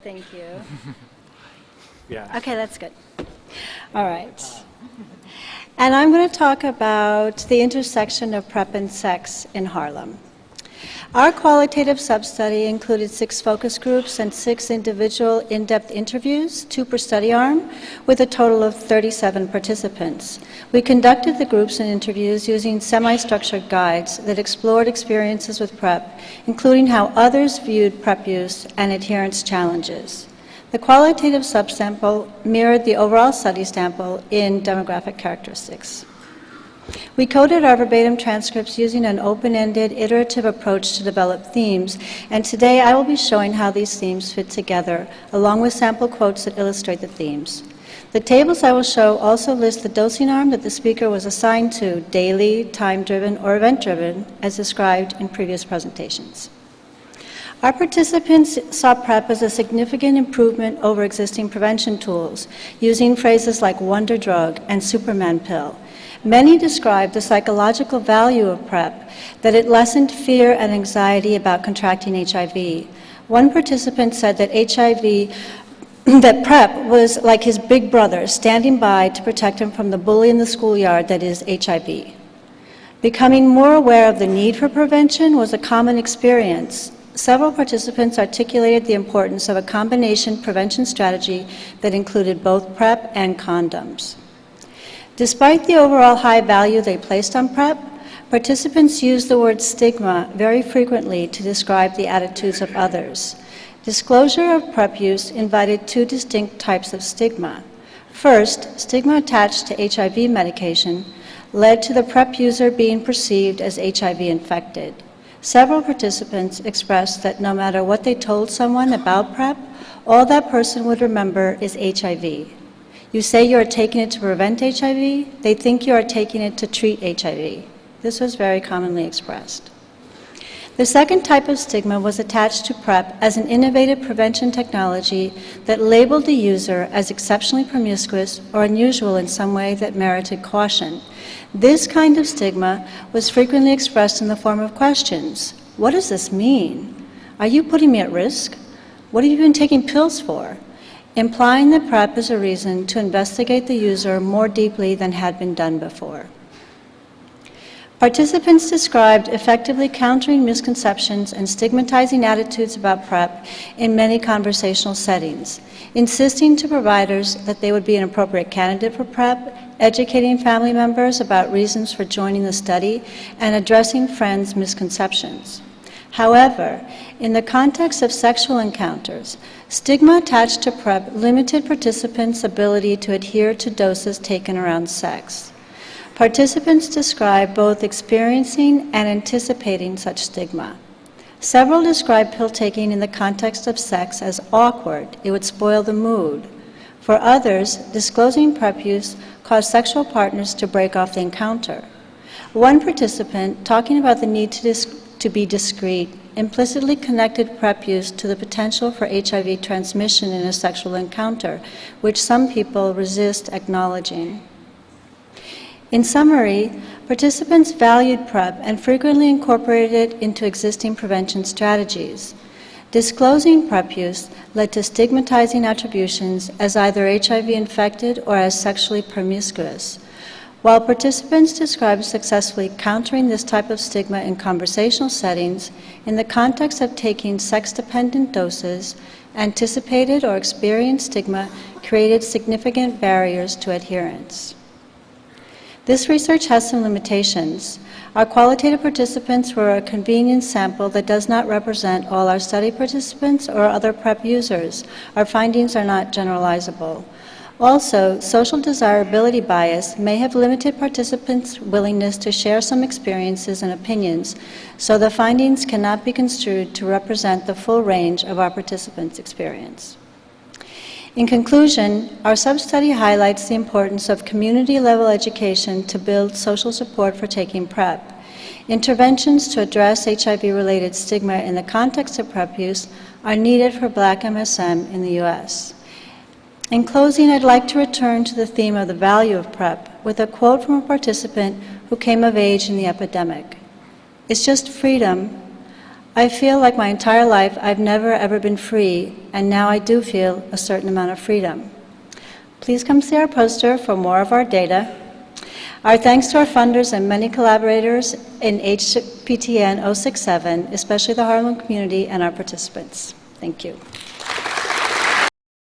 Thank you. Yeah. Okay, that's good. All right. And I'm going to talk about the intersection of PrEP and sex in Harlem. Our qualitative sub-study included 6 focus groups and 6 individual in-depth interviews, 2 per study arm, with a total of 37 participants. We conducted the groups and interviews using semi-structured guides that explored experiences with PrEP, including how others viewed PrEP use and adherence challenges. The qualitative subsample mirrored the overall study sample in demographic characteristics. We coded our verbatim transcripts using an open-ended, iterative approach to develop themes, and today I will be showing how these themes fit together, along with sample quotes that illustrate the themes. The tables I will show also list the dosing arm that the speaker was assigned to, daily, time-driven, or event-driven, as described in previous presentations. Our participants saw PrEP as a significant improvement over existing prevention tools, using phrases like wonder drug and Superman pill. Many described the psychological value of PrEP, that it lessened fear and anxiety about contracting HIV. One participant said that that PrEP was like his big brother standing by to protect him from the bully in the schoolyard that is HIV. Becoming more aware of the need for prevention was a common experience. Several participants articulated the importance of a combination prevention strategy that included both PrEP and condoms. Despite the overall high value they placed on PrEP, participants used the word stigma very frequently to describe the attitudes of others. Disclosure of PrEP use invited 2 distinct types of stigma. First, stigma attached to HIV medication led to the PrEP user being perceived as HIV infected. Several participants expressed that no matter what they told someone about PrEP, all that person would remember is HIV. You say you are taking it to prevent HIV, they think you are taking it to treat HIV. This was very commonly expressed. The second type of stigma was attached to PrEP as an innovative prevention technology that labeled the user as exceptionally promiscuous or unusual in some way that merited caution. This kind of stigma was frequently expressed in the form of questions. What does this mean? Are you putting me at risk? What have you been taking pills for? Implying that PrEP is a reason to investigate the user more deeply than had been done before. Participants described effectively countering misconceptions and stigmatizing attitudes about PrEP in many conversational settings, insisting to providers that they would be an appropriate candidate for PrEP, educating family members about reasons for joining the study, and addressing friends' misconceptions. However, in the context of sexual encounters, stigma attached to PrEP limited participants' ability to adhere to doses taken around sex. Participants described both experiencing and anticipating such stigma. Several described pill taking in the context of sex as awkward. It would spoil the mood. For others, disclosing PrEP use caused sexual partners to break off the encounter. One participant, talking about the need to be discreet, implicitly connected PrEP use to the potential for HIV transmission in a sexual encounter, which some people resist acknowledging. In summary, participants valued PrEP and frequently incorporated it into existing prevention strategies. Disclosing PrEP use led to stigmatizing attributions as either HIV infected or as sexually promiscuous. While participants described successfully countering this type of stigma in conversational settings, in the context of taking sex-dependent doses, anticipated or experienced stigma created significant barriers to adherence. This research has some limitations. Our qualitative participants were a convenient sample that does not represent all our study participants or other PrEP users. Our findings are not generalizable. Also, social desirability bias may have limited participants' willingness to share some experiences and opinions, so the findings cannot be construed to represent the full range of our participants' experience. In conclusion, our sub-study highlights the importance of community-level education to build social support for taking PrEP. Interventions to address HIV-related stigma in the context of PrEP use are needed for Black MSM in the U.S. In closing, I'd like to return to the theme of the value of PrEP with a quote from a participant who came of age in the epidemic. "It's just freedom. I feel like my entire life I've never ever been free, and now I do feel a certain amount of freedom. Please come see our poster for more of our data. Our thanks to our funders and many collaborators in HPTN 067, especially the Harlem community and our participants. Thank you.